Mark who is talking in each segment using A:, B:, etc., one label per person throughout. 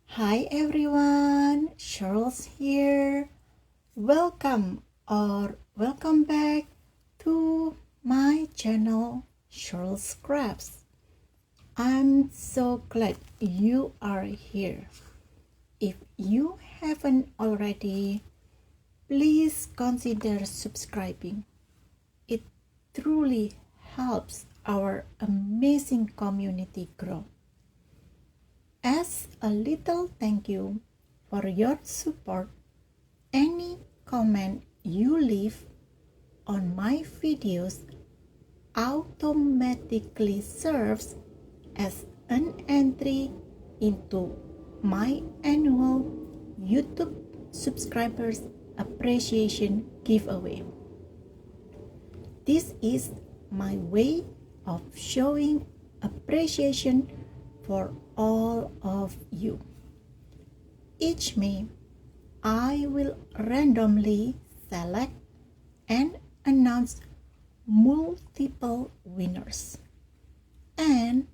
A: Hi everyone, Sherls here. Welcome back to my channel, Sherls Crafts. I'm so glad you are here. If you haven't already, please consider subscribing. It truly helps our amazing community grow. As a little thank you for your support, any comment you leave on my videos automatically serves as an entry into my annual YouTube subscribers appreciation giveaway. This is my way of showing appreciation for all of you. Each May, I will randomly select and announce multiple winners, and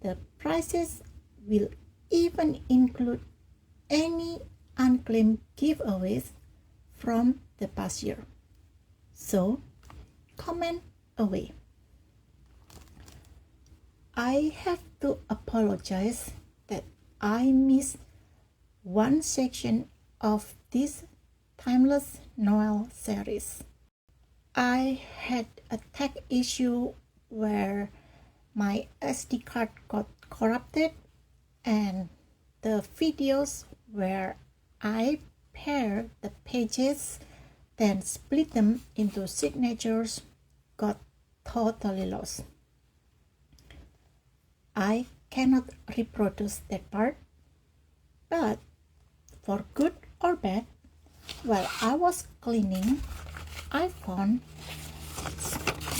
A: the prizes will even include any unclaimed giveaways from the past year. So, comment away. I have to apologize that I missed one section of this Timeless Noel series. I had a tech issue where my SD card got corrupted, and the videos where I pair the pages then split them into signatures got totally lost. I cannot reproduce that part, but for good or bad, while I was cleaning, I found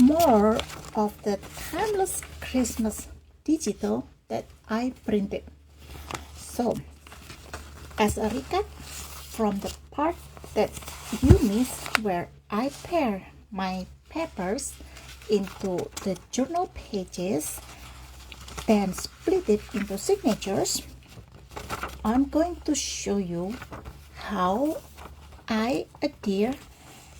A: more of the Timeless Christmas digital that I printed. So, as a recap from the part that you missed where I pair my papers into the journal pages, then split it into signatures, I'm going to show you how I adhere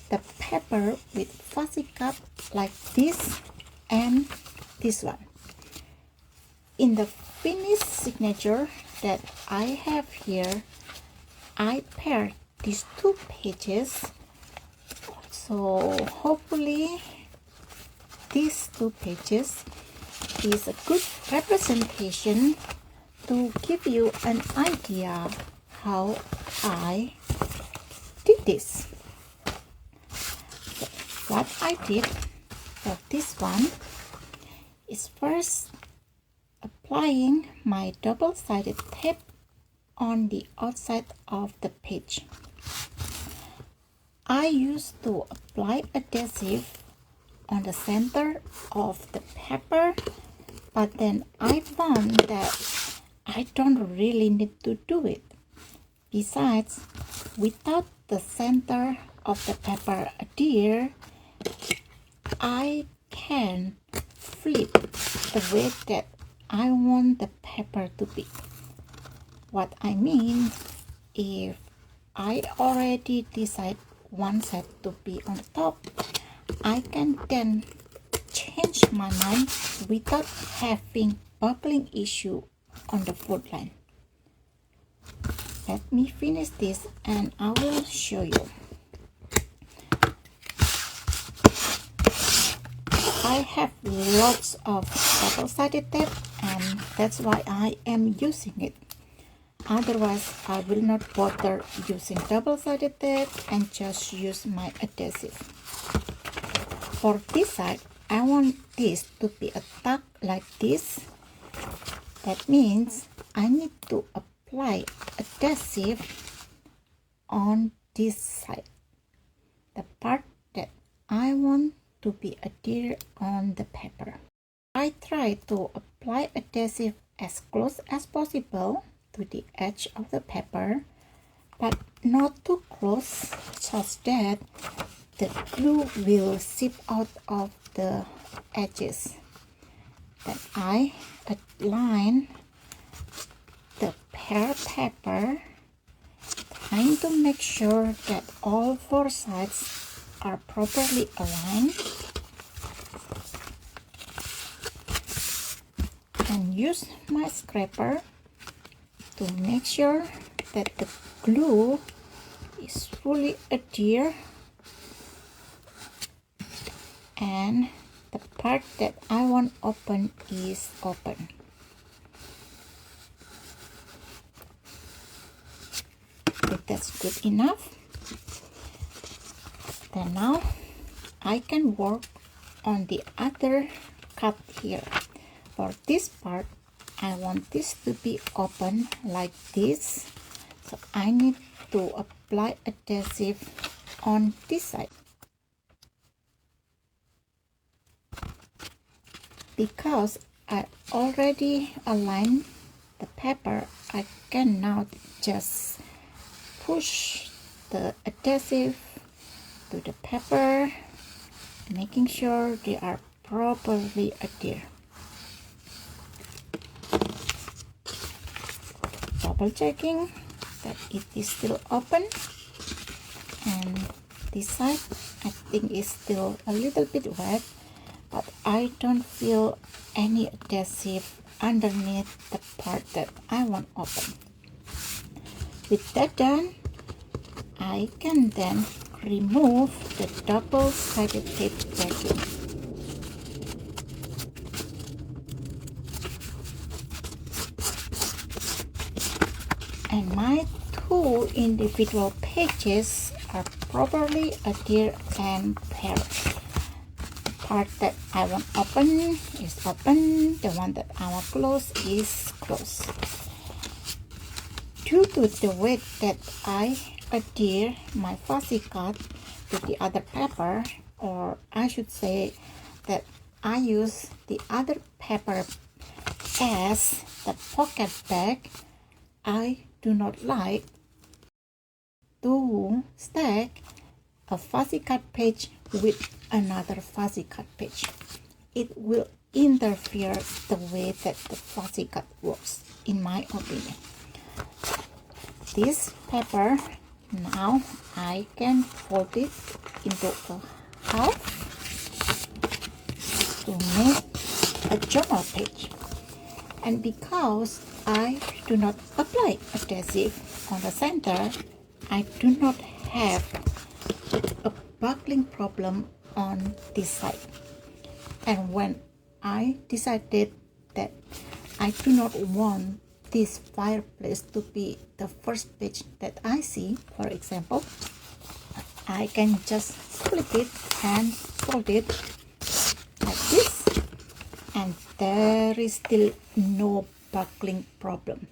A: the paper with fuzzy cup like this and this one. In the finished signature that I have here, I paired these two pages, so hopefully these two pages is a good representation to give you an idea how I did this. So what I did for this one is first applying my double-sided tape on the outside of the page. I used to apply adhesive on the center of the paper, but then I found that I don't really need to do it. Besides, without the center of the paper adhere, I can flip the way that I want the paper to be. What I mean, if I already decide one side to be on top, I can then change my mind without having buckling issue on the fold line. Let me finish this and I will show you. I have lots of double-sided tape, and that's why I am using it. Otherwise, I will not bother using double-sided tape and just use my adhesive. For this side, I want this to be a tuck like this. That means I need to apply adhesive on this side, the part that I want to be adhered on the paper. I try to apply adhesive as close as possible to the edge of the paper, but not too close such that the glue will seep out of the edges. Then I align the hair paper, trying to make sure that all four sides are properly aligned, and use my scraper to make sure that the glue is fully adhere and the part that I want open is open. If that's good enough, then now I can work on the other cut here. For this part, I want this to be open like this, so I need to apply adhesive on this side. Because I already aligned the paper, I can now just push the adhesive to the paper, making sure they are properly adhered. Double checking that it is still open, and this side I think is still a little bit wet, but I don't feel any adhesive underneath the part that I want open. With that done, I can then remove the double-sided tape backing. And my two individual pages are properly adhered and paired. The part that I want open is open, the one that I want closed is closed. Due to the way that I adhere my fussy cut to the other paper, or I should say that I use the other paper as the pocket bag, I do not like to stack a fussy cut page with another fussy cut page. It will interfere the way that the fussy cut works, in my opinion. This paper, now I can fold it into a half to make a journal page. And because I do not apply adhesive on the center, I do not have a buckling problem on this side. And when I decided that I do not want this fireplace to be the first page that I see, for example, I can just flip it and fold it like this, and there is still no buckling problem.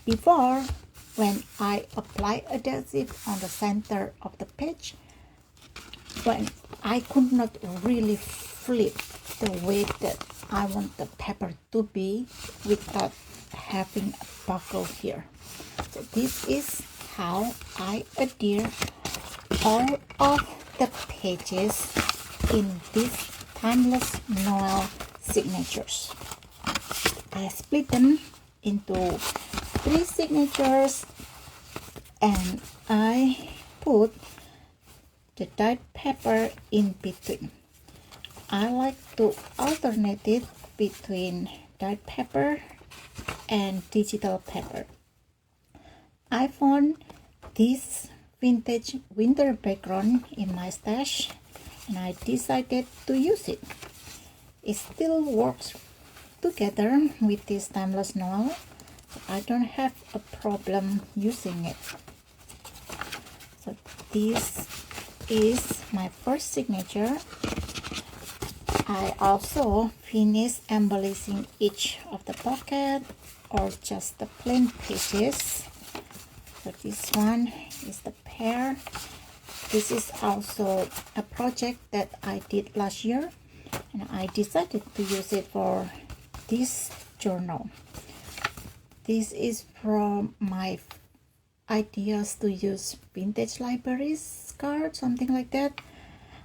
A: Before, when I apply adhesive on the center of the page, when I could not really flip the way that I want the paper to be without having a buckle here. So this is how I adhere all of the pages in this Timeless Noel signatures. I split them into 3 signatures and I put the dyed paper in between. I like to alternate it between dyed paper and digital paper. I found this vintage winter background in my stash and I decided to use it. It still works together with this Timeless Noel, so I don't have a problem using it. So this is my first signature. I also finished embellishing each of the pocket or just the plain pages. So this one is the pear. This is also a project that I did last year and I decided to use it for this journal. This is from my ideas to use vintage libraries card, something like that.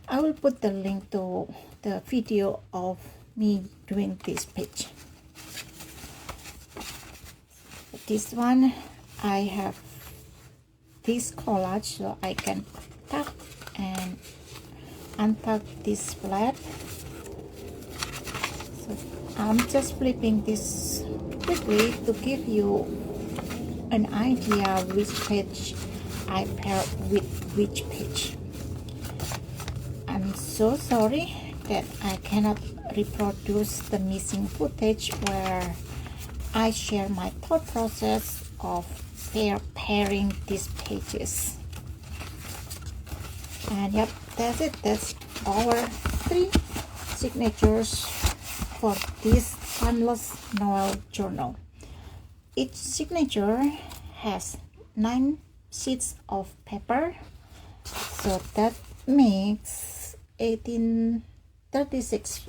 A: I will put the link to the video of me doing this page. this one I have this collage, so I can tuck and untuck this flap. So I'm just flipping this quickly to give you an idea which page I pair with which page. I'm so sorry that I cannot reproduce the missing footage where I share my thought process of pairing these pages. And yep, that's it. That's our 3 signatures for this Timeless Noel Journal. Each signature has 9 sheets of paper, so that makes 36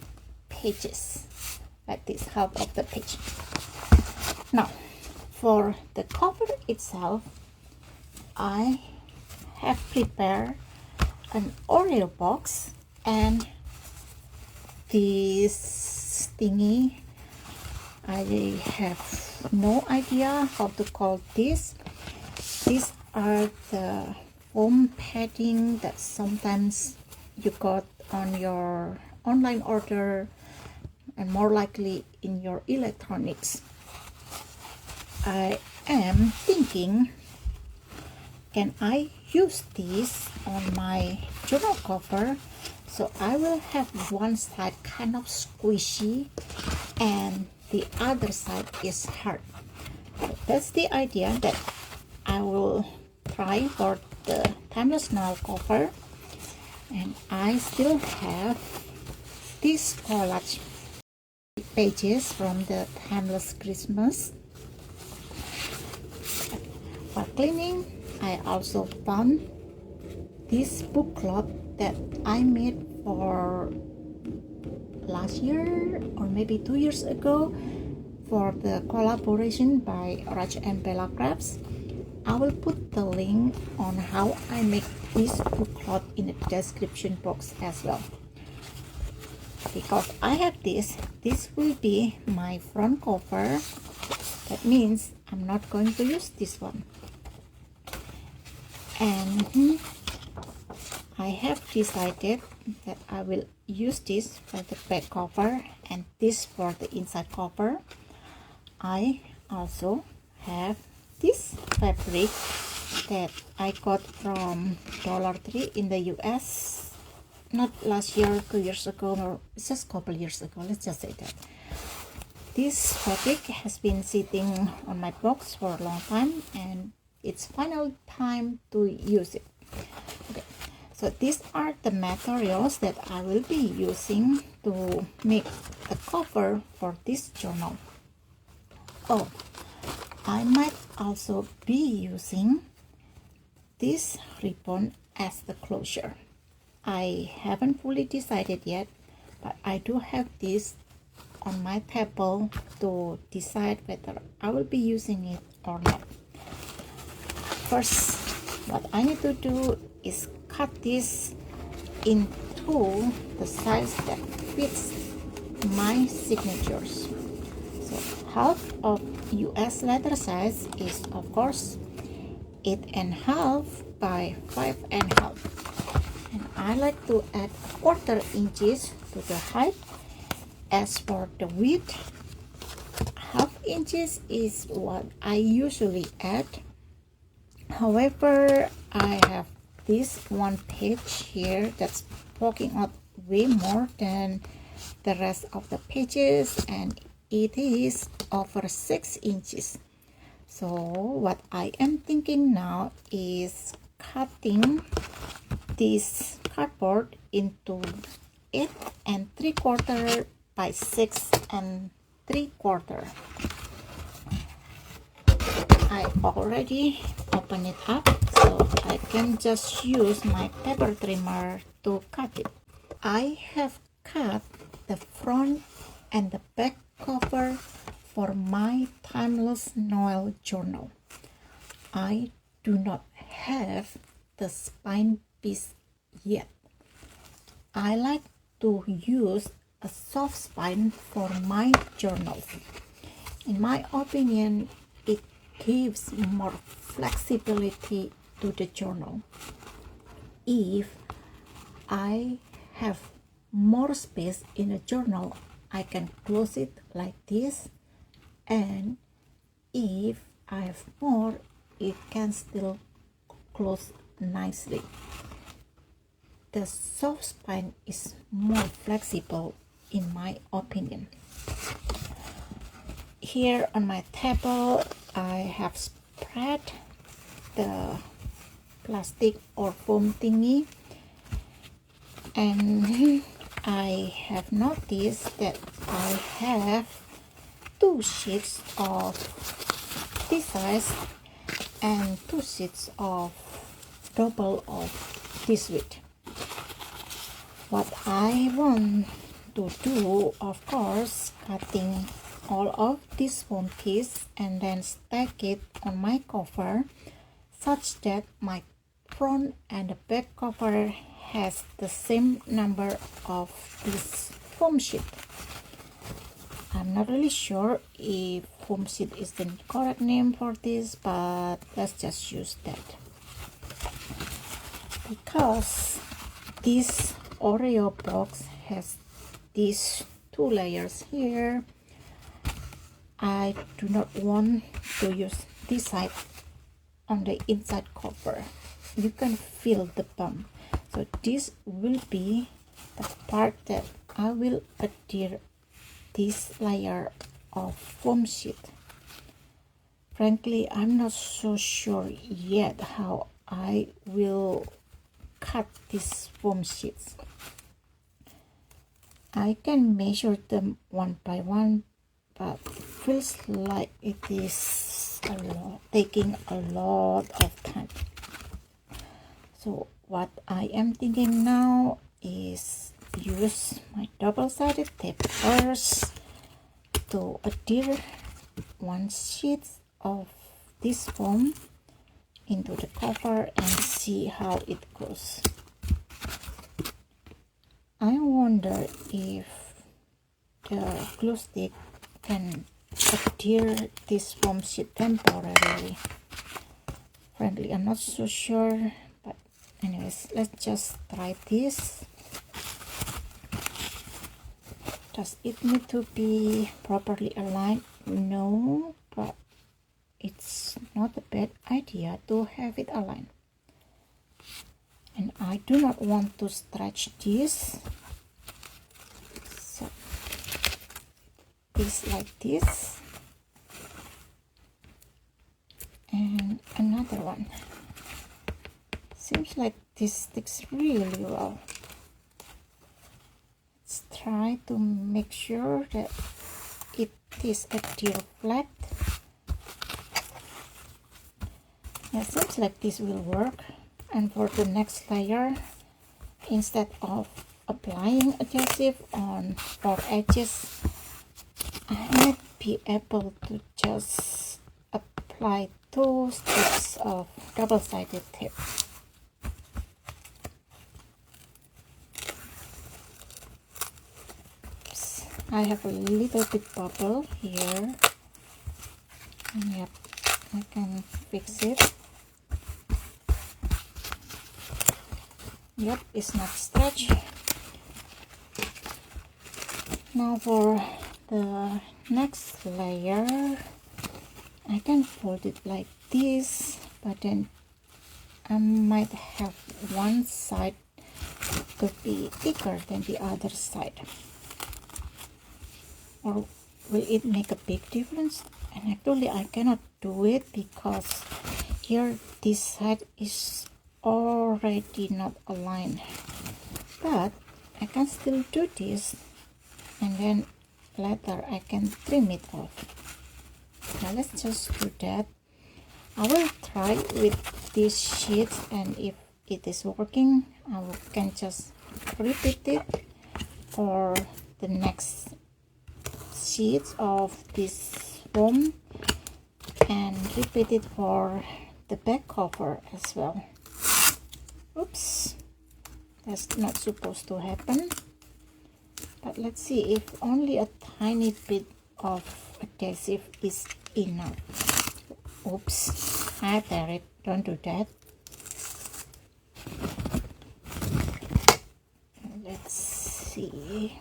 A: pages, like this, half of the page. Now, for the cover itself, I have prepared an Oreo box and this thingy. I have no idea how to call this. These are the foam padding that sometimes you got on your online order and more likely in your electronics. I am thinking, can I use this on my journal cover? So I will have one side kind of squishy and the other side is hard. So that's the idea that I will try for the Timeless Noel cover. And I still have these collage pages from the Timeless Christmas. For cleaning, I also found this book club that I made for last year or maybe 2 years ago for the collaboration by Raj and Bella Crafts. I will put the link on how I make this book club in the description box as well. Because I have this will be my front cover. That means I'm not going to use this one. And I have decided that I will use this for the back cover and this for the inside cover. I also have this fabric that I got from Dollar Tree in the US, not last year, 2 years ago, or just a couple years ago, let's just say that. This fabric has been sitting on my box for a long time and it's final time to use it. Okay. So these are the materials that I will be using to make the cover for this journal. Oh, I might also be using this ribbon as the closure. I haven't fully decided yet, but I do have this on my table to decide whether I will be using it or not. First, what I need to do is cut this into the size that fits my signatures. So half of US letter size is of course 8.5 by 5.5, and I like to add 1/4 inches to the height. As for the width, 1/2 inches is what I usually add. However, I have this one page here that's poking out way more than the rest of the pages, and it is over 6 inches. So what I am thinking now is cutting this cardboard into 8 3/4 by 6 3/4. I already opened it up, so I can just use my paper trimmer to cut it. I have cut the front and the back cover for my Timeless Noel Journal. I do not have the spine piece yet. I like to use a soft spine for my journals. In my opinion, it gives more flexibility to the journal. If I have more space in a journal, I can close it like this, and if I have more, it can still close nicely. The soft spine is more flexible in my opinion. Here on my table, I have spread the plastic or foam thingy, and I have noticed that I have 2 sheets of this size and 2 sheets of double of this width. What I want to do, of course, cutting all of this foam piece and then stack it on my cover such that my front and the back cover has the same number of this foam sheet. I'm not really sure if foam sheet is the correct name for this, but let's just use that. Because this Oreo box has these 2 layers here, I do not want to use this side on the inside cover. You can feel the bump. So this will be the part that I will adhere this layer of foam sheet. Frankly, I'm not so sure yet how I will cut these foam sheets. I can measure them one by one, but feels like it is taking a lot of time. So what I am thinking now is use my double-sided tape first to adhere 1 sheet of this foam into the cover and see how it goes. I wonder if the glue stick can adhere this foam sheet temporarily. Frankly, I'm not so sure, but anyways, let's just try this. Does it need to be properly aligned? No, but it's not a bad idea to have it aligned. And I do not want to stretch this, so this like this, and another one. Seems like this sticks really well. Let's try to make sure that it is adhere flat. Yeah, seems like this will work. And for the next layer, instead of applying adhesive on 4 edges, I might be able to just apply 2 strips of double-sided tape. Oops. I have a little bit bubble here. Yep, I can fix it. Yep, it's not stretched. Now for the next layer, I can fold it like this, but then I might have one side to be thicker than the other side. Or will it make a big difference? And actually I cannot do it because here this side is already not aligned, but I can still do this, and then later I can trim it off. Now let's just do that. I will try with these sheets, and if it is working, I can just repeat it for the next sheets of this foam and repeat it for the back cover as well. Oops, that's not supposed to happen. But let's see if only a tiny bit of adhesive is enough. Oops, I tear it. Don't do that. Let's see.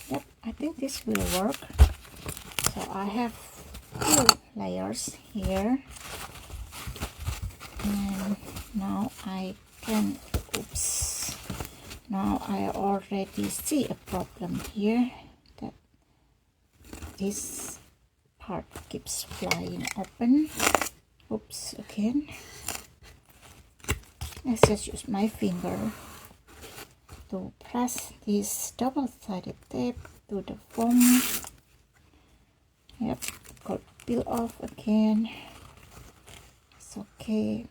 A: Yep, I think this will work. So I have 2 layers here, and now I can, oops, now I already see a problem here, that this part keeps flying open. Oops, again. Let's just use my finger to press this double-sided tape to the foam. Yep, got peel off again. It's okay.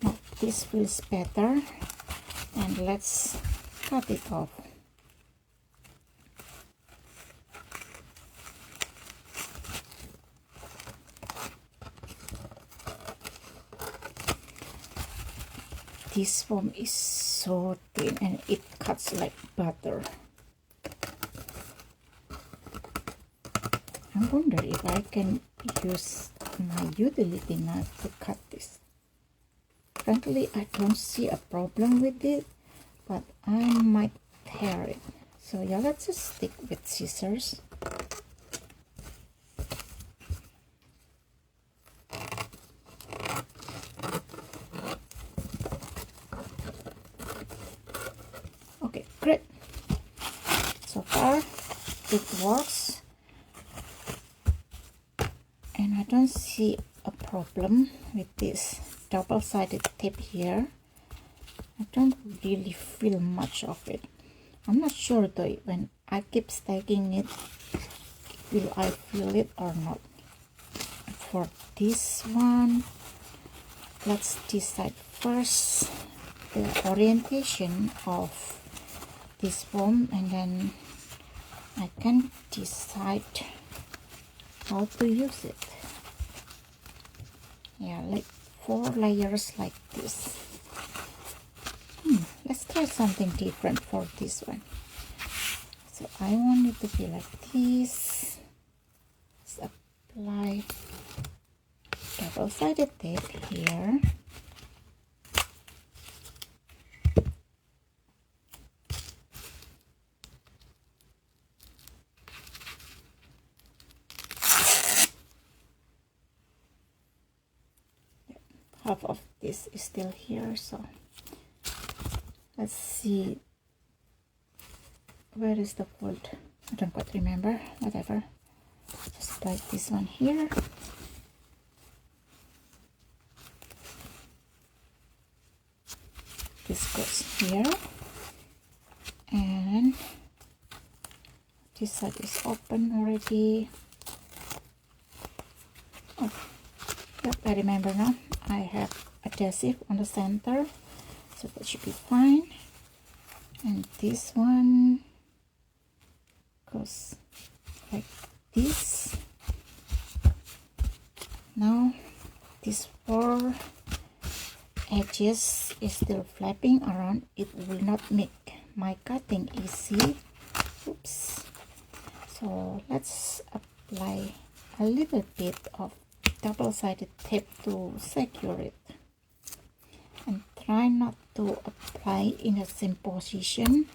A: Now this feels better, and let's cut it off. This foam is so thin and it cuts like butter. I wonder if I can use my utility knife to cut this. Frankly, I don't see a problem with it, but I might tear it. So yeah, let's just stick with scissors. Okay, great. So far, it works. And I don't see a problem with this double-sided tape here. I don't really feel much of it. I'm not sure though, when I keep stacking it, will I feel it or not. For this one, let's decide first the orientation of this foam, and then I can decide how to use it. Yeah, like 4 layers like this. Let's try something different for this one. So I want it to be like this. Let's apply double-sided tape here. Half of this is still here, so let's see, where is the fold? I don't quite remember. Whatever, just like this one here. This goes here, and this side is open already. Oh, yep, I remember now. I have adhesive on the center, so that should be fine. And this one goes like this. Now these 4 edges is still flapping around. It will not make my cutting easy. Oops. So let's apply a little bit of double-sided tape to secure it, and try not to apply in the same position,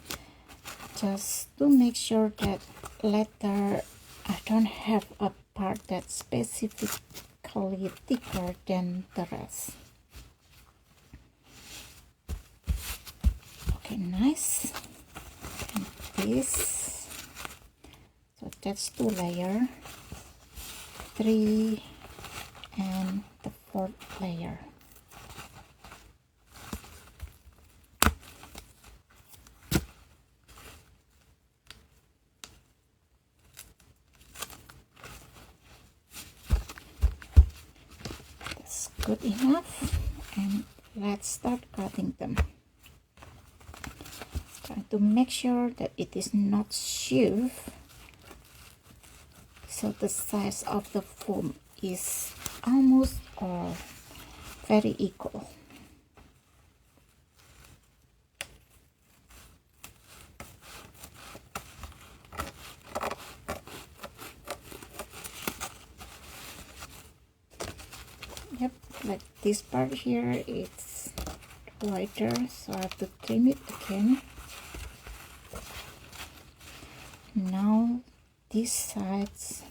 A: just to make sure that later I don't have a part that's specifically thicker than the rest. Okay, nice. And this, so that's 2 layers, 3, and the 4th layer. That's good enough, and let's start cutting them. Try to make sure that it is not sheaf, so the size of the foam is almost or very equal. like this part here, it's whiter, so I have to trim it again. Now these sides,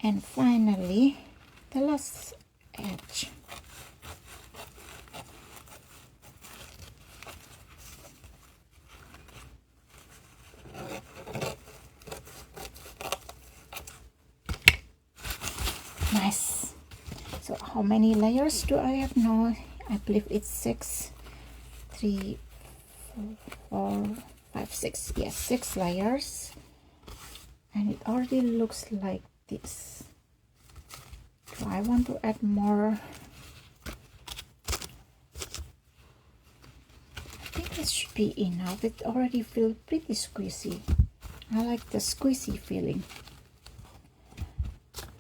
A: and finally the last edge. Nice. So how many layers do I have now? I believe it's 6. 3, 4, 5, 6. Yes, 6 layers, and it already looks like this. Do I want to add more? I think this should be enough. It already feels pretty squishy. I like the squishy feeling,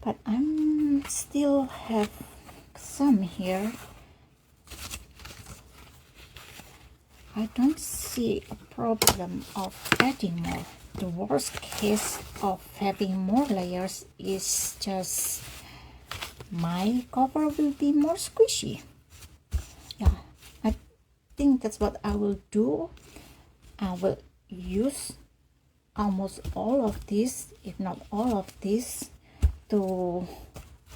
A: but I'm still have some here. I don't see a problem of adding more. The worst case of having more layers is just my cover will be more squishy. Yeah, I think that's what I will do. I will use almost all of this, if not all of this, to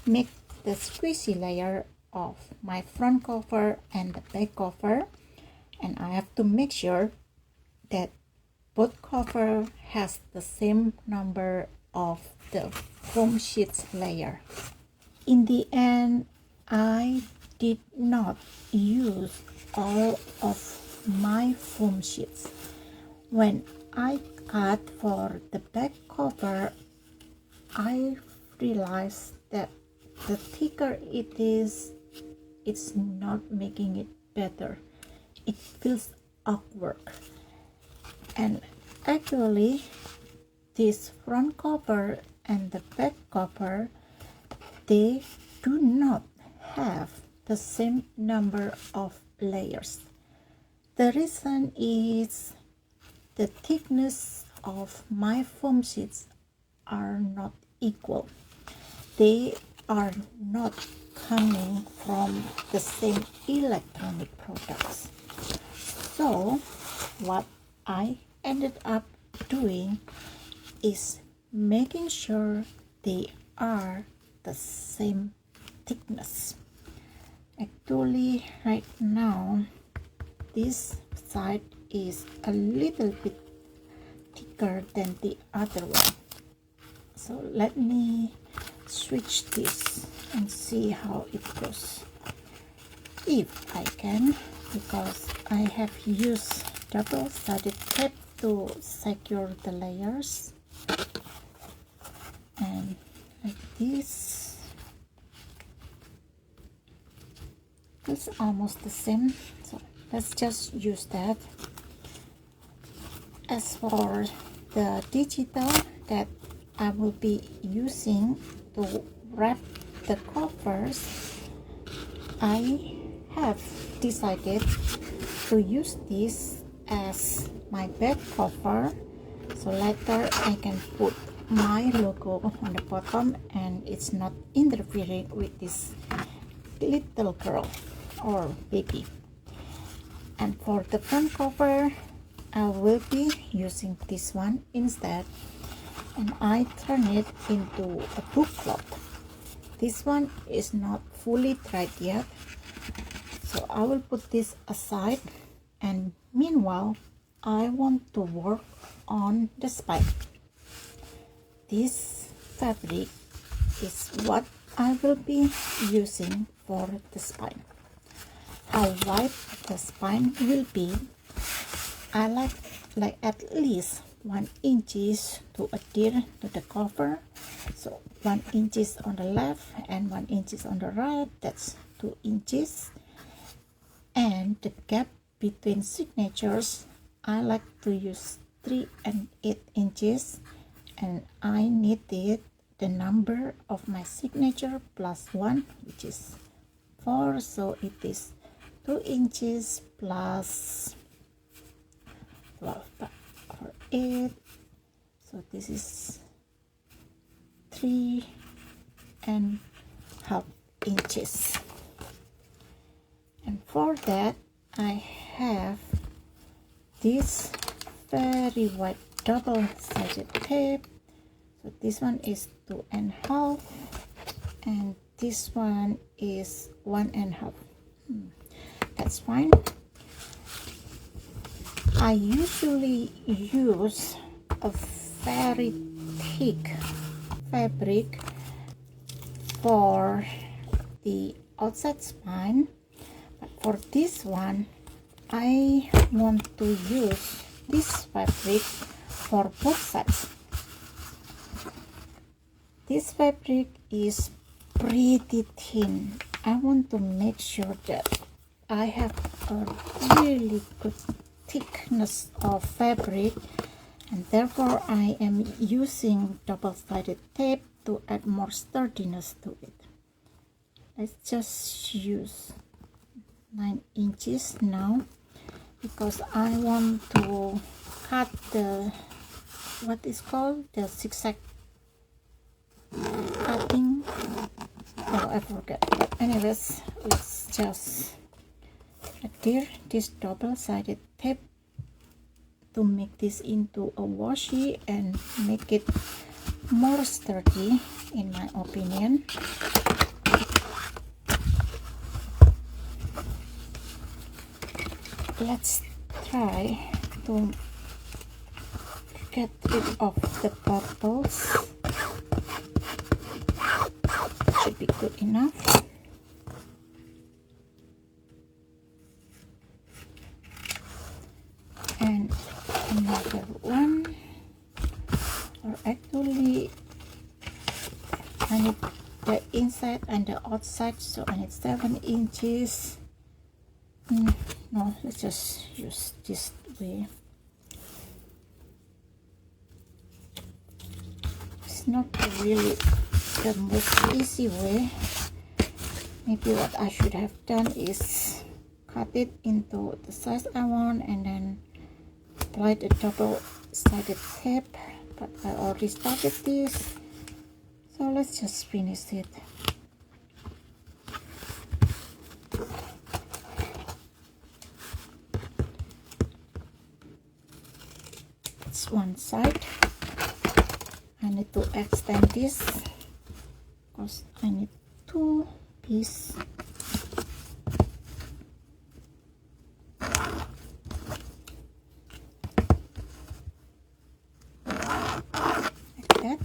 A: make the squishy layer of my front cover and the back cover. And I have to make sure that both cover has the same number of the foam sheets layer. In the end, I did not use all of my foam sheets. When I cut for the back cover, I realized that the thicker it is, it's not making it better. It feels awkward. And actually, this front cover and the back cover, they do not have the same number of layers. The reason is the thickness of my foam sheets are not equal. They are not coming from the same electronic products. So what I ended up doing is making sure they are the same thickness. Actually, right now this side is a little bit thicker than the other one. So let me switch this and see how it goes, if I can, because I have used double-sided tape to secure the layers, and like this. It's almost the same, so let's just use that. As for the digital that I will be using to wrap the covers, I have decided to use this as my back cover, so later I can put my logo on the bottom and it's not interfering with this little girl or baby. And for the front cover, I will be using this one instead, and I turn it into a book cloth. This one is not fully dried yet, so I will put this aside, and meanwhile I want to work on the spine. This fabric is what I will be using for the spine. How wide the spine will be, I like at least 1 inches to adhere to the cover. So 1 inches on the left and 1 inches on the right, that's 2 inches. And the gap between signatures, I like to use 3 and 8 inches, and I needed the number of my signature plus 1, which is 4, so it is 2 inches plus 12 or 8, so this is 3.5 inches. And for that I have this very white double-sided tape. So this one is 2.5 and this one is 1.5. That's fine. I usually use a very thick fabric for the outside spine, but for this one I want to use this fabric for both sides. This fabric is pretty thin. I want to make sure that I have a really good thickness of fabric, and therefore I am using double-sided tape to add more sturdiness to it. Let's just use 9 inches now, because I want to cut the what is called the zigzag cutting. Oh, I forget. But anyways, let's just adhere this double-sided tape to make this into a washi and make it more sturdy, in my opinion. Let's try to get rid of the bubbles. Should be good enough. And another one, or actually I need the inside and the outside, so I need 7 inches. No, let's just use this way. It's not really the most easy way. Maybe what I should have done is cut it into the size I want and then apply the double-sided tape, but I already started this, so let's just finish it. That's one side. I need to extend this because I need 2 pieces. Like that.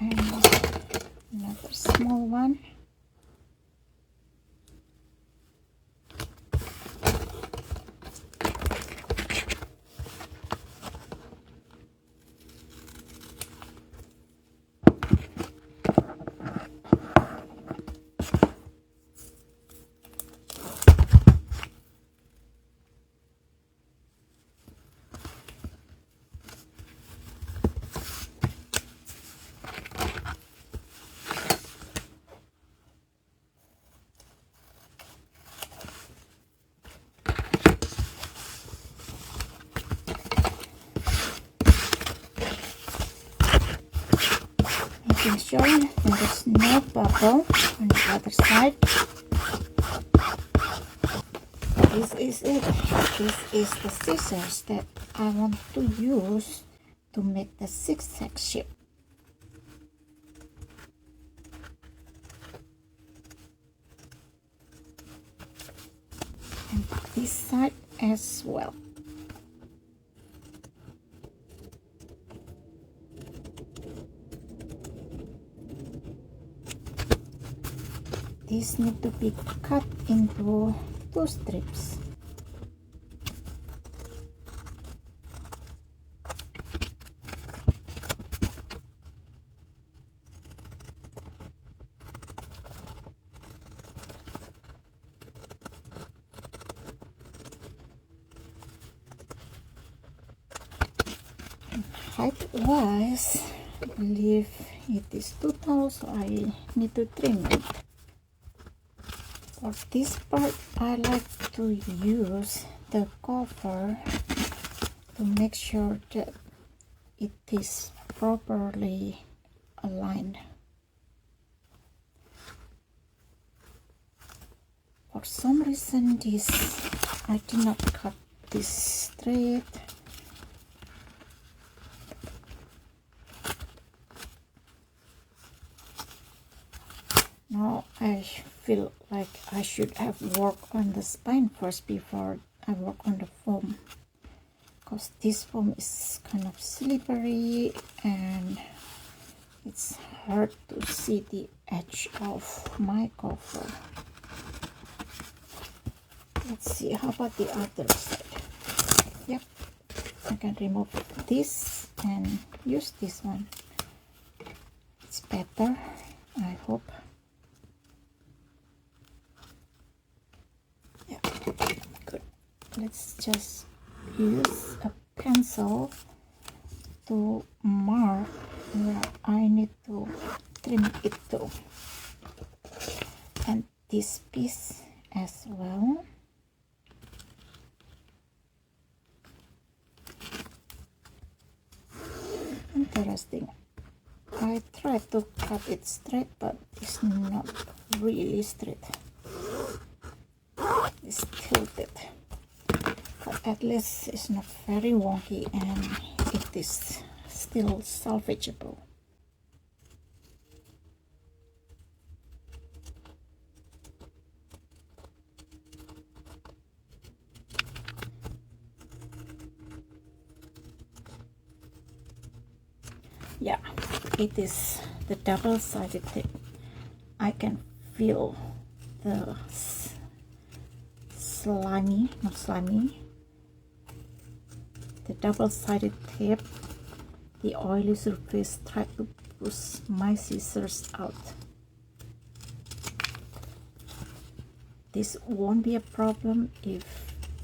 A: And another small one. Making sure there is no bubble on the other side. This is it. This is the scissors that I want to use to make the zigzag shape. And this side as well. These need to be cut into 2 strips. Height-wise, I believe it is too tall, so I need to trim it. For this part, I like to use the cover to make sure that it is properly line. For some reason this I did not cut this straight. Now I feel like I should have worked on the spine first before I work on the foam, because this foam is kind of slippery and it's hard to see the edge of my cover. Let's see, how about the other side? Yep, I can remove this and use this one. It's better, I hope. Yeah, good. Let's just use a pencil to mark where I need to trim it to, and this piece as well. Interesting. I tried to cut it straight, but it's not really straight. It's tilted, but at least it's not very wonky and it is still salvageable. Yeah, it is the double-sided tape. I can feel the the double-sided tape, the oily surface. Try to push my scissors out. This won't be a problem if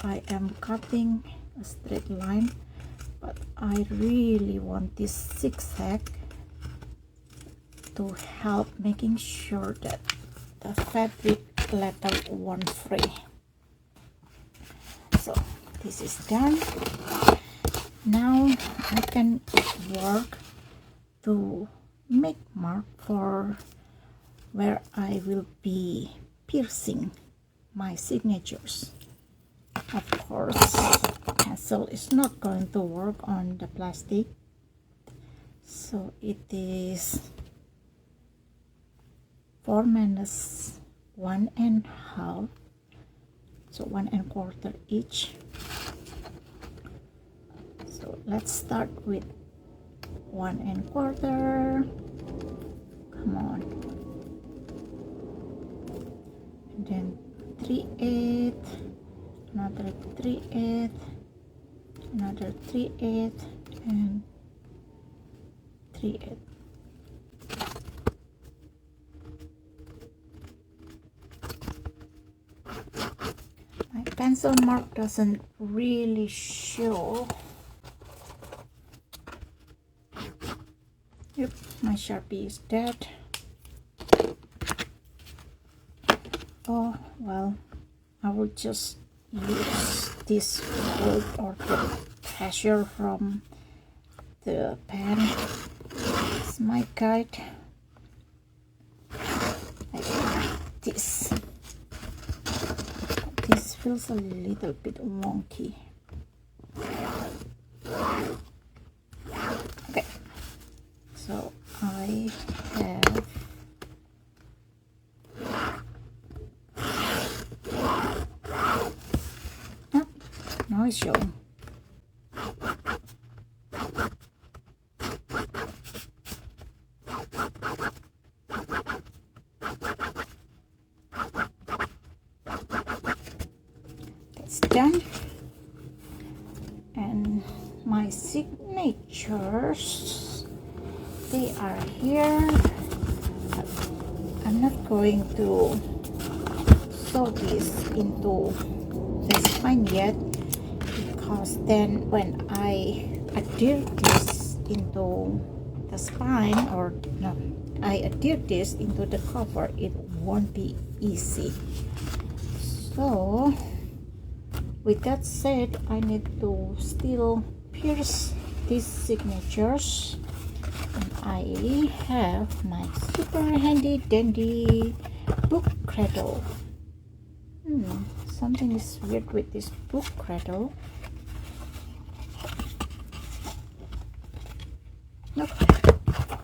A: I am cutting a straight line, but I really want this zigzag to help making sure that the fabric letter won't fray. So this is done. Now I can work to make mark for where I will be piercing my signatures. Of course, pencil is not going to work on the plastic, so it is 4 minus 1.5, so 1 1/4 each. So let's start with 1 1/4. Come on, and then 3/8, another 3/8, another 3/8, and 3/8. My pencil mark doesn't really show. Yep, my Sharpie is dead. Oh well, I will just use this wood or the pressure from the pen as my guide. Like this. This feels a little bit wonky. Okay, so I have now it's showing. That's done. And my signatures, they are here. I'm not going to sew this into the spine yet, because then when I adhere this into the spine, or no, I adhere this into the cover, it won't be easy. So with that said, I need to still pierce these signatures And I have my super handy dandy book cradle. Something is weird with this book cradle. Nope,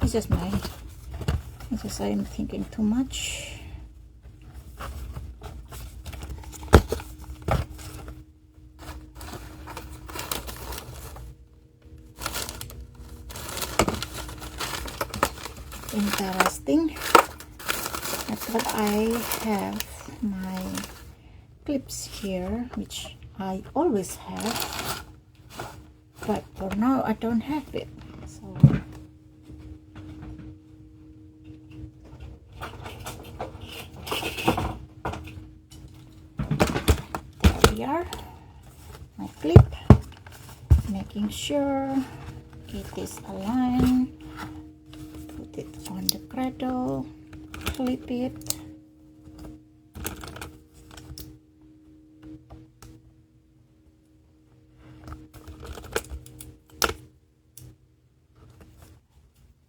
A: it's just mine. It's just I'm thinking too much. Interesting. I thought I have my clips here, which I always have, but for now I don't have it. So there we are, my clip, making sure it is aligned. Put it on the cradle, clip it.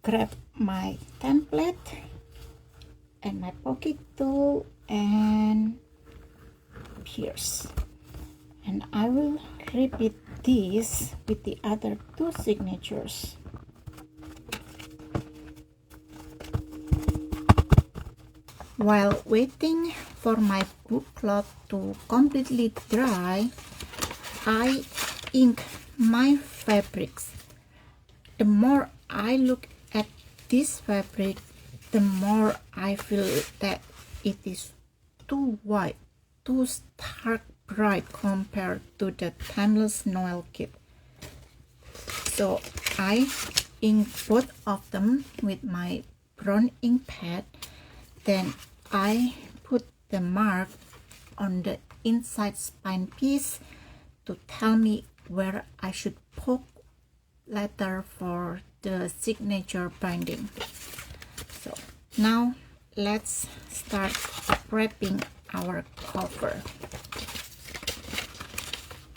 A: Grab my template and my pocket tool and pierce, and I will repeat this with the other two signatures. While waiting for my book cloth to completely dry, I ink my fabrics. The more I look at this fabric, the more I feel that it is too white, too stark bright compared to the Timeless Noel kit. So I ink both of them with my brown ink pad. Then I put the mark on the inside spine piece to tell me where I should poke letter for the signature binding. So now let's start wrapping our cover.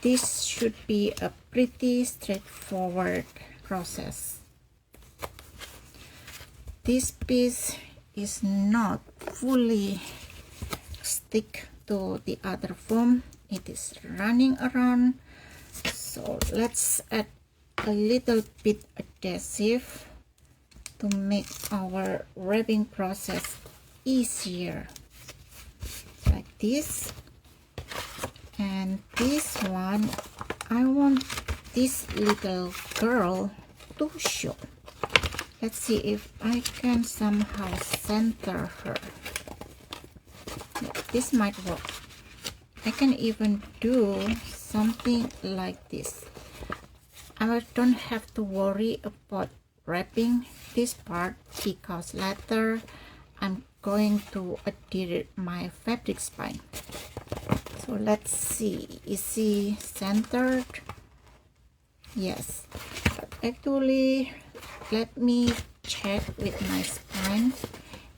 A: This should be a pretty straightforward process. This piece is not fully stick to the other foam. It is running around, so let's add a little bit adhesive to make our wrapping process easier, like this. And this one, I want this little girl to show. Let's see if I can somehow center her. Yeah, this might work. I can even do something like this. I don't have to worry about wrapping this part because later I'm going to adhere my fabric spine. So let's see, is she centered? Yes, but actually let me check with my spine,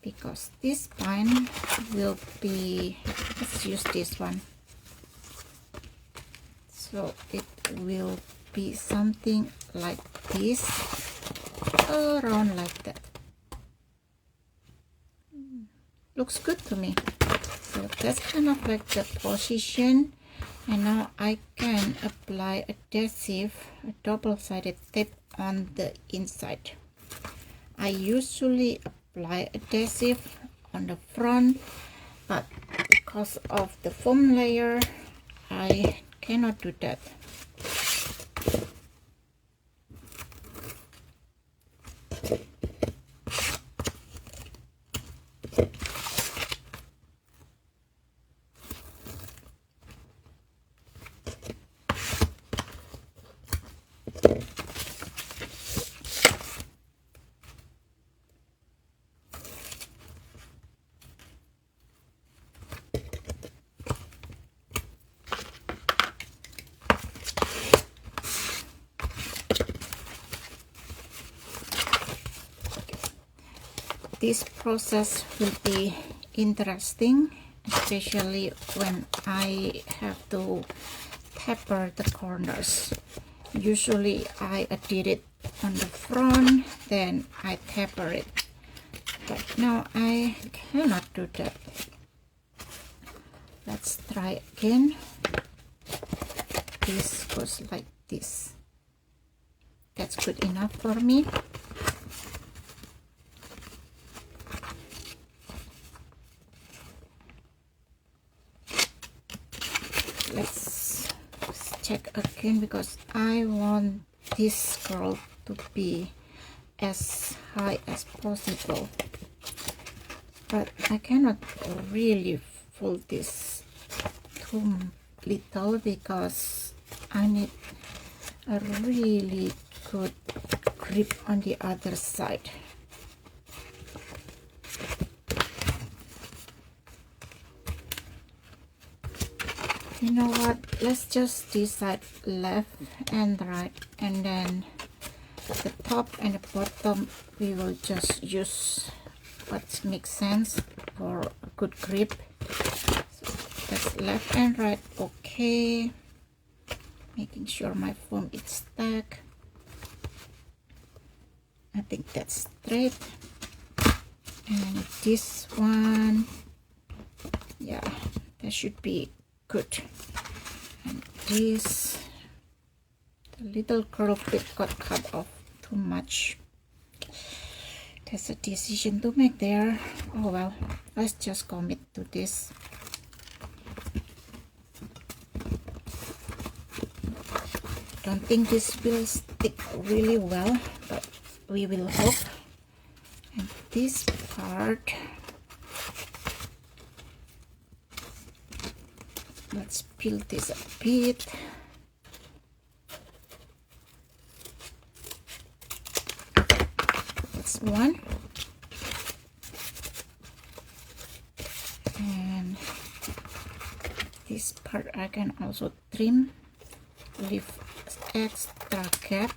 A: because this spine will be, let's use this one, so it will be something like this, around like that. Looks good to me. So that's kind of like the position, and now I can apply adhesive, a double-sided tape on the inside. I usually apply adhesive on the front, but because of the foam layer I cannot do that. This process will be interesting, especially when I have to taper the corners. Usually I adhere it on the front, then I taper it, but now I cannot do that. Let's try again. This goes like this. That's good enough for me. Let's check again, because I want this curl to be as high as possible, but I cannot really fold this too little because I need a really good grip on the other side. You know what, let's just decide left and right, and then the top and the bottom we will just use what makes sense for a good grip. So that's left and right. Okay, making sure my foam is stuck. I think that's straight, and this one, yeah, that should be good. And this, the little curl bit got cut off too much. That's a decision to make there. Oh well, let's just commit to this. Don't think this will stick really well, but we will hope. And this part, let's peel this a bit. That's one. And this part I can also trim, leave extra gap.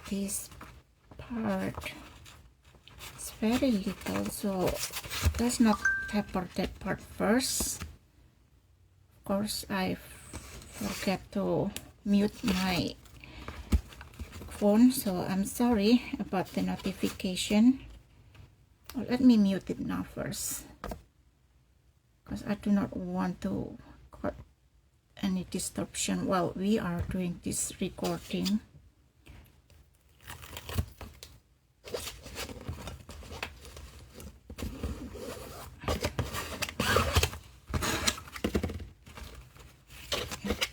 A: This part is very little, so let's not taper that part first. Of course, I forget to mute my phone, so I'm sorry about the notification. Oh, let me mute it now first, because I do not want to cut any disruption while we are doing this recording.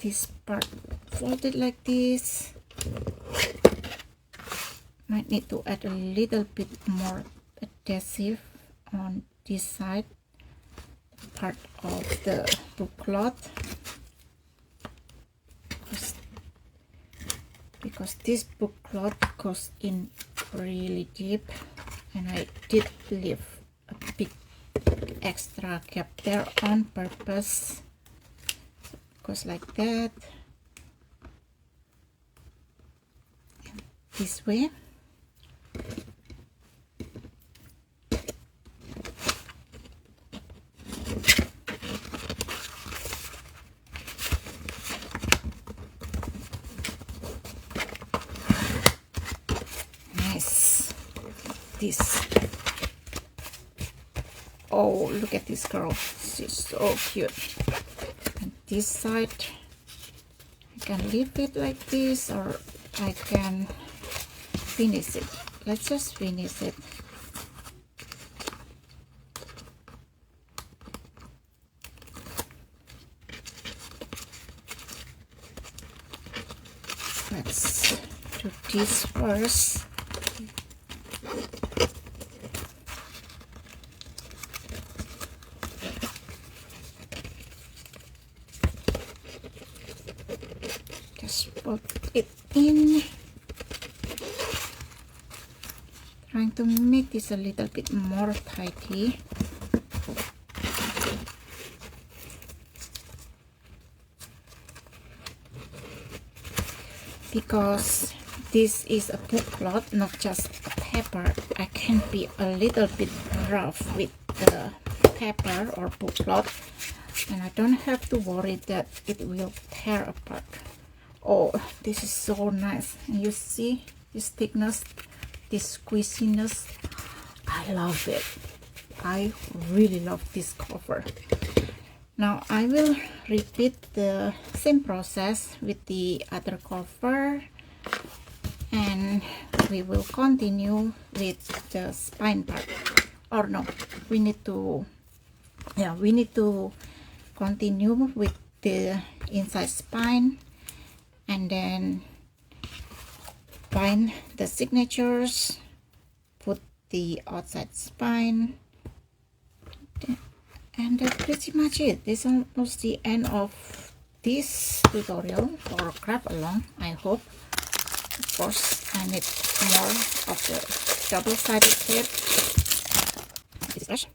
A: This part folded like this. Might need to add a little bit more adhesive on this side, part of the book cloth, because this book cloth goes in really deep, and I did leave a big extra gap there on purpose. Goes like that, and this way. Nice. This. Oh, look at this girl. She's so cute. This side, I can leave it like this, or I can finish it. Let's just finish it. Let's do this first. Put it in, trying to make this a little bit more tidy. Because this is a book cloth, not just a paper, I can be a little bit rough with the paper or book cloth, and I don't have to worry that it will tear apart. Oh, this is so nice. And you see this thickness, this squeeziness. I love it. I really love this cover. Now I will repeat the same process with the other cover, and we will continue with the spine part. Or no, we need to continue with the inside spine, and then bind the signatures, put the outside spine, and that's pretty much it. This is almost the end of this tutorial or craft along, I hope. Of course, I need more of the double-sided tape. This brush.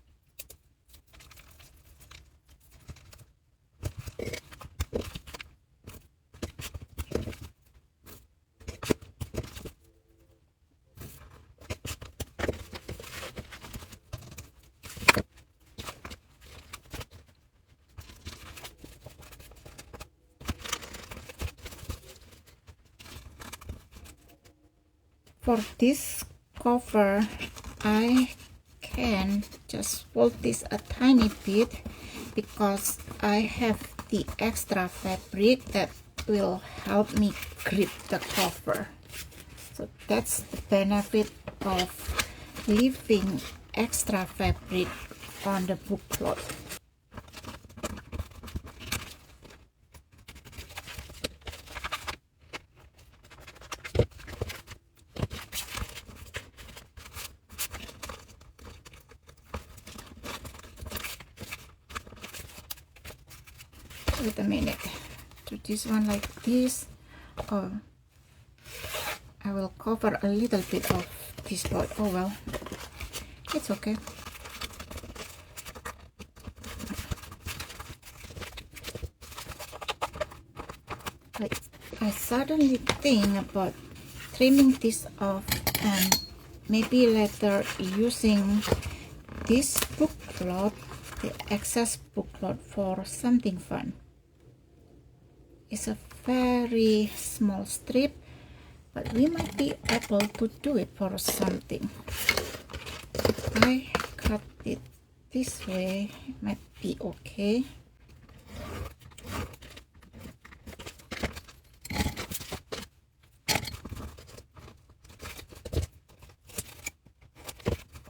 A: For this cover, I can just fold this a tiny bit because I have the extra fabric that will help me grip the cover. So that's the benefit of leaving extra fabric on the book cloth. Wait a minute, do this one like this. Oh, I will cover a little bit of this part. Oh well, it's okay. I suddenly think about trimming this off and maybe later using this book cloth, the excess book cloth, for something fun. It's a very small strip, but we might be able to do it for something. I cut it this way, it might be okay.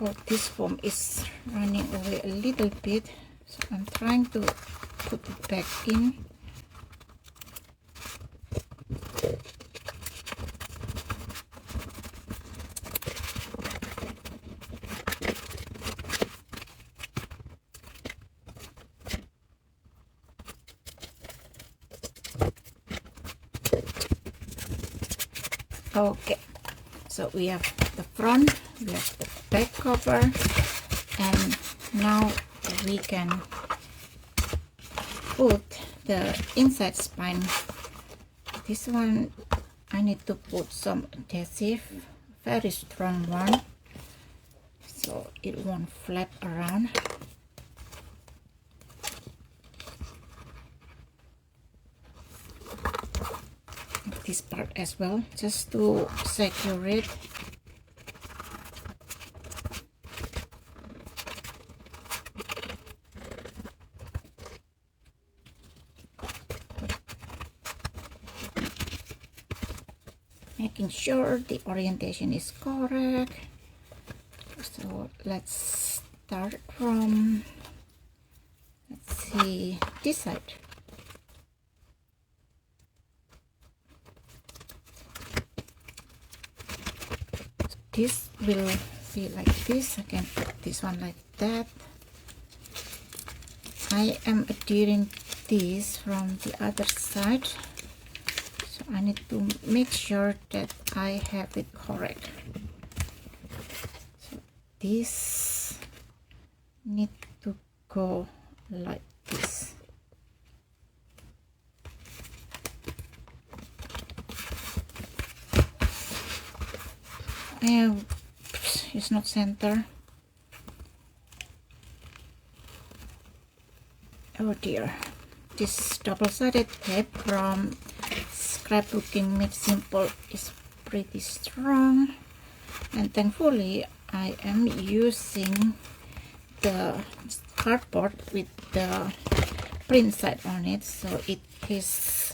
A: Oh, this foam is running away a little bit, so I'm trying to put it back in. Okay, so we have the front, we have the back cover, and now we can put the inside spine. This one I need to put some adhesive, very strong one, so it won't flap around. This part as well, just to secure it. Making sure the orientation is correct. So let's start from, let's see, this side. This will be like this. I can put this one like that. I am adhering this from the other side, so I need to make sure that I have it correct. So this need to go like this. And it's not center. Oh dear, this double-sided tape from scrapbooking made simple is pretty strong, and thankfully I am using the cardboard with the print side on it, so it is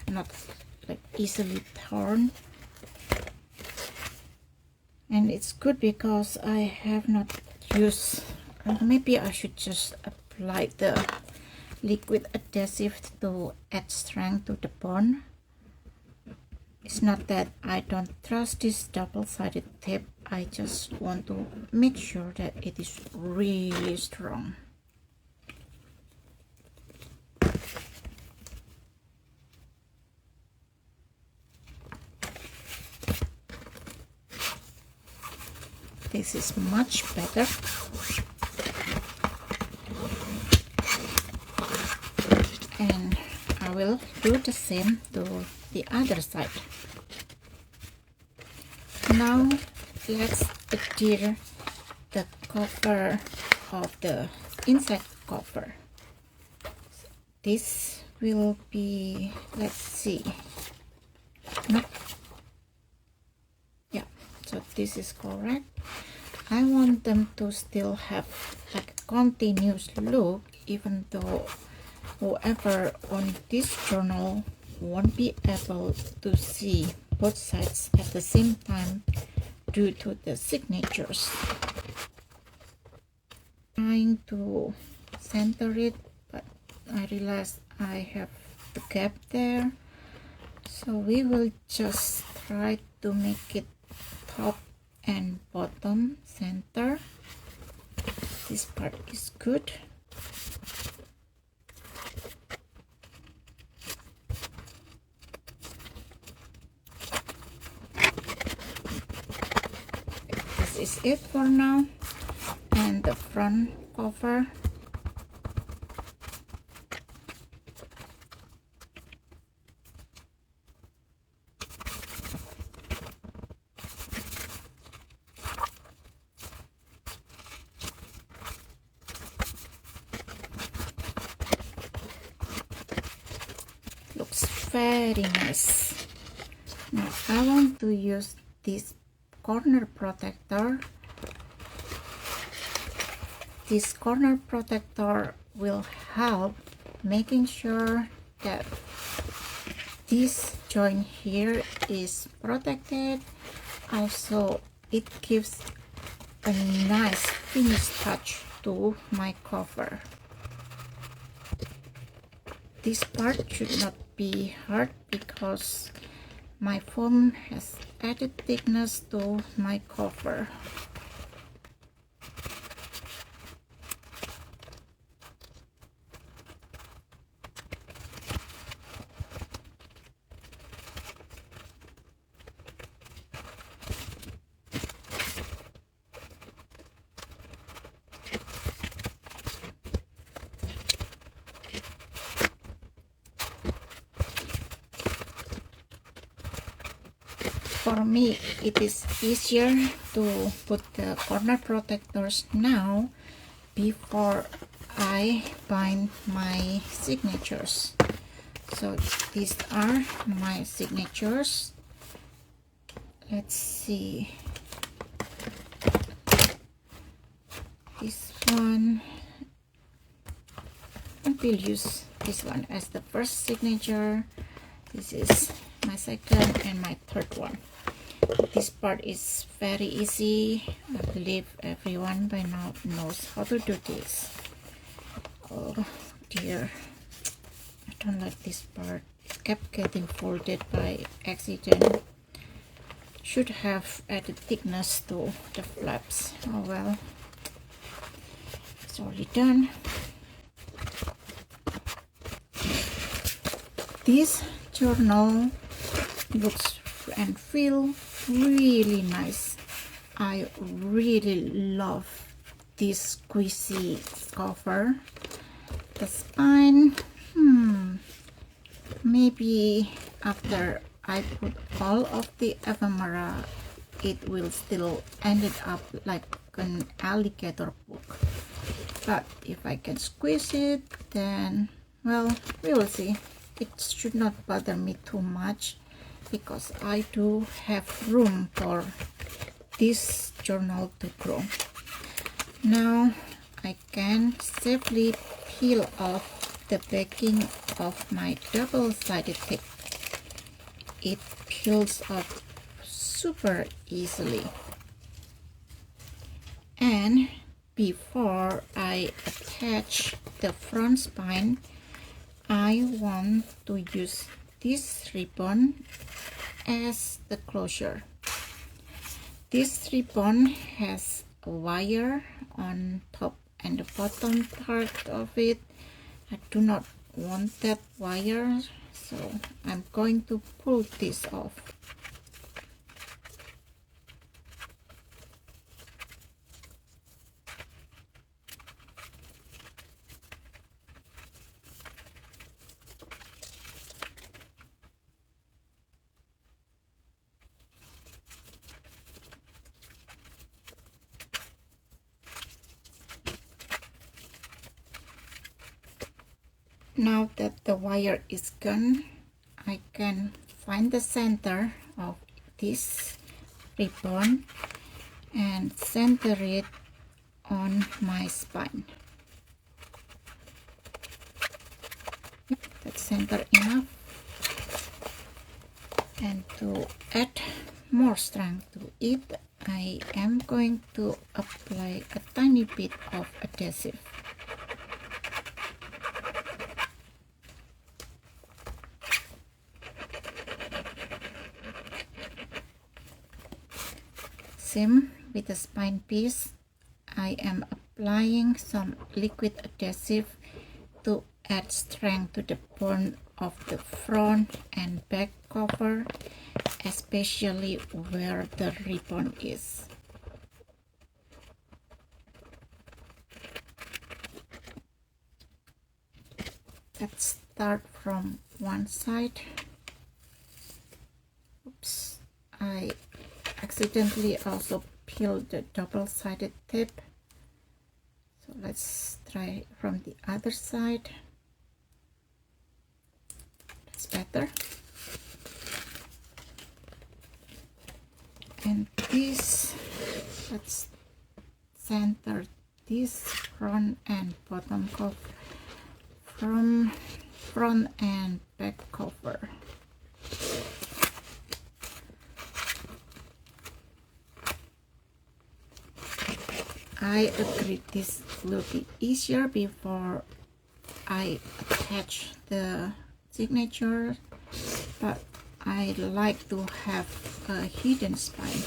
A: not like easily torn. And it's good because I have not used, maybe I should just apply the liquid adhesive to add strength to the bond. It's not that I don't trust this double-sided tape, I just want to make sure that it is really strong. This is much better. And I will do the same to the other side. Now let's adhere the cover of the inside cover. This will be, let's see, no, yeah, so this is correct. I want them to still have like a continuous look, even though whoever on this journal won't be able to see both sides at the same time due to the signatures. Trying to center it, but I realized I have the gap there, so we will just try to make it top and bottom center. This part is good. This is it for now. And the front cover, looks very nice. Now I want to use this corner protector. This corner protector will help making sure that this joint here is protected. Also, it gives a nice finish touch to my cover. This part should not be hard because my foam has added thickness to my cover. For me, it is easier to put the corner protectors now before I bind my signatures. So these are my signatures. Let's see. This one, I will use this one as the first signature. This is my second and my third one. This part is very easy. I believe everyone by now knows how to do this. Oh dear, I don't like this part. It kept getting folded by accident. Should have added thickness to the flaps. Oh well, it's already done. This journal looks and feel really nice. I really love this squeezy cover. The spine, maybe after I put all of the ephemera, it will still end up like an alligator book. But if I can squeeze it, then well, we will see. it should not bother me too much because I do have room for this journal to grow. Now I can safely peel off the backing of my double-sided tape. It peels off super easily. And before I attach the front spine, I want to use this ribbon as the closure. This ribbon has a wire on top and the bottom part of it. I do not want that wire, so I'm going to pull this off. Now that the wire is gone, I can find the center of this ribbon and center it on my spine. That's center enough. And to add more strength to it, I am going to apply a tiny bit of adhesive. Same with the spine piece, I am applying some liquid adhesive to add strength to the bone of the front and back cover, especially where the ribbon is. Let's start from one side. Oops, I accidentally also peeled the double-sided tape, so let's try from the other side. That's better. And this, let's center this front and bottom cover from front and back cover. I agree this will be easier before I attach the signature, but I like to have a hidden spine.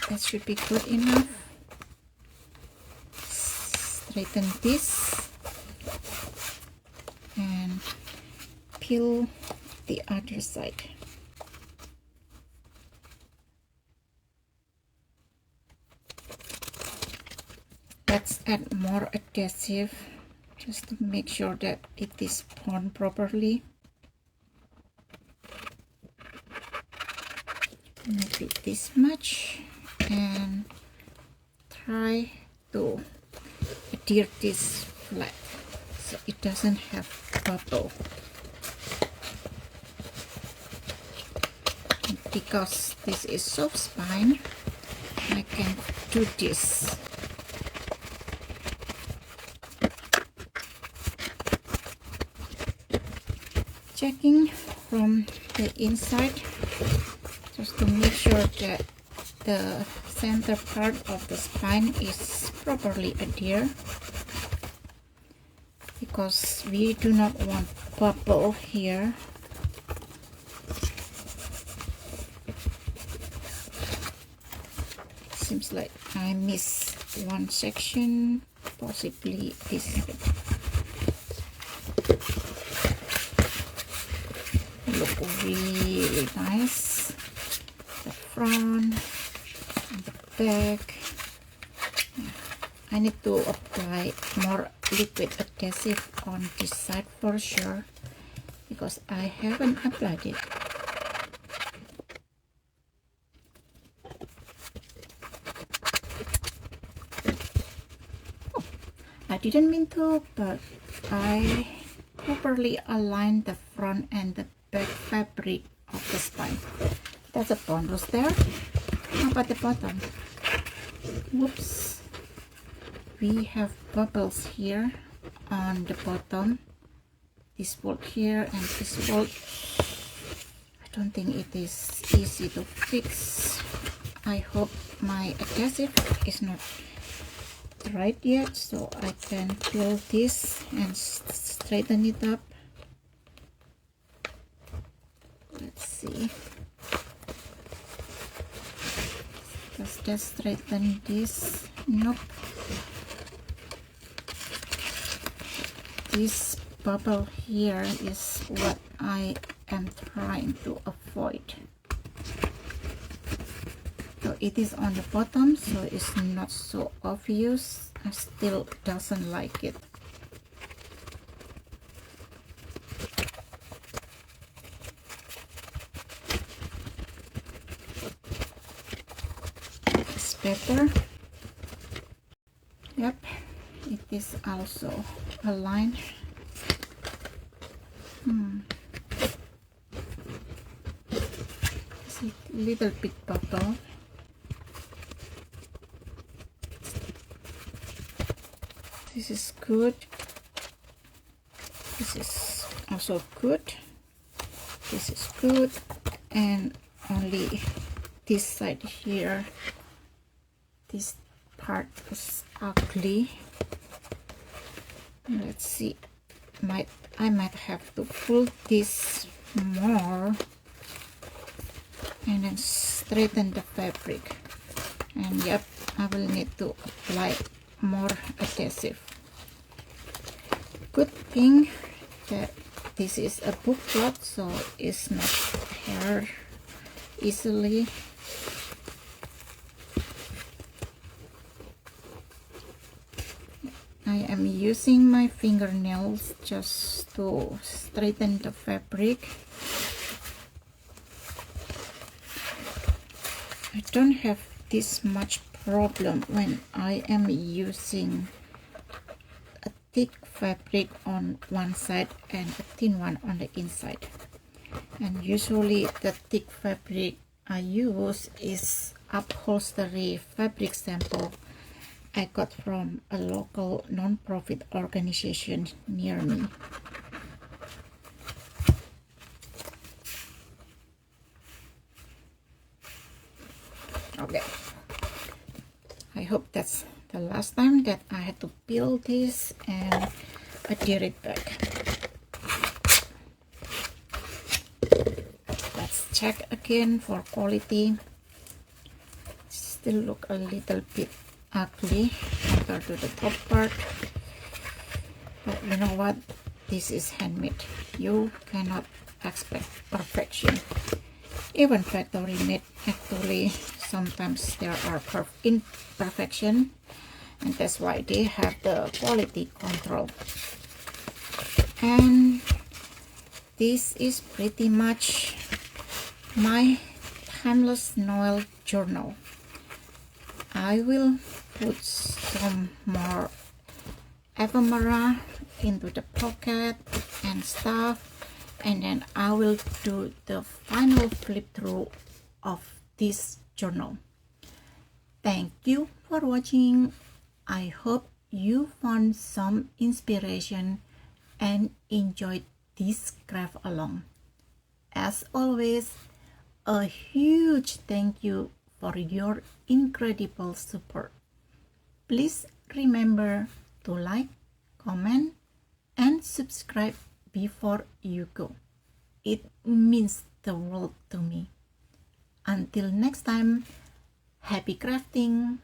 A: That should be good enough. Straighten this and peel the other side. Let's add more adhesive just to make sure that it is bound properly. Maybe this much, and try to adhere this flat so it doesn't have bubble. Because this is soft spine, I can do this. Checking from the inside just to make sure that the center part of the spine is properly adhered, because we do not want bubble here. Seems like I missed one section, possibly this. Look really nice. The front and the back. I need to apply more liquid adhesive on this side for sure, because I haven't applied it. didn't mean to, but I properly aligned the front and the back fabric of the spine. That's a bonus there. How about the bottom? Whoops. We have bubbles here on the bottom. This fold here and this fold. I don't think it is easy to fix. I hope my adhesive is not dried yet, so I can peel this and straighten it up. Let's see. Does that straighten this? Nope. This bubble here is what I am trying to avoid. So it is on the bottom, so it's not so obvious. I still doesn't like it. It's better. Yep, it is also aligned. It's a little bit bubble. This is good. This is also good. This is good. And only this side here, this part is ugly. Let's see. I might have to pull this more and then straighten the fabric. And yep, I will need to apply more adhesive. Good thing that this is a book cloth, so it's not tear easily. I am using my fingernails just to straighten the fabric. I don't have this much problem when I am using a thick fabric on one side and a thin one on the inside. And usually the thick fabric I use is upholstery fabric sample I got from a local non-profit organization near me. Okay, I hope that's the last time that I had to peel this and adhere it back. Let's check again for quality. Still look a little bit ugly compared to the top part, but you know what, this is handmade. You cannot expect perfection. Even factory made, actually sometimes there are imperfection, and that's why they have the quality control. And this is pretty much my Timeless Noel journal. I will put some more ephemera into the pocket and stuff, and then I will do the final flip through of this journal. Thank you for watching. I hope you found some inspiration and enjoyed this craft along. As always, a huge thank you for your incredible support. Please remember to like, comment, and subscribe before you go. It means the world to me. Until next time, happy crafting!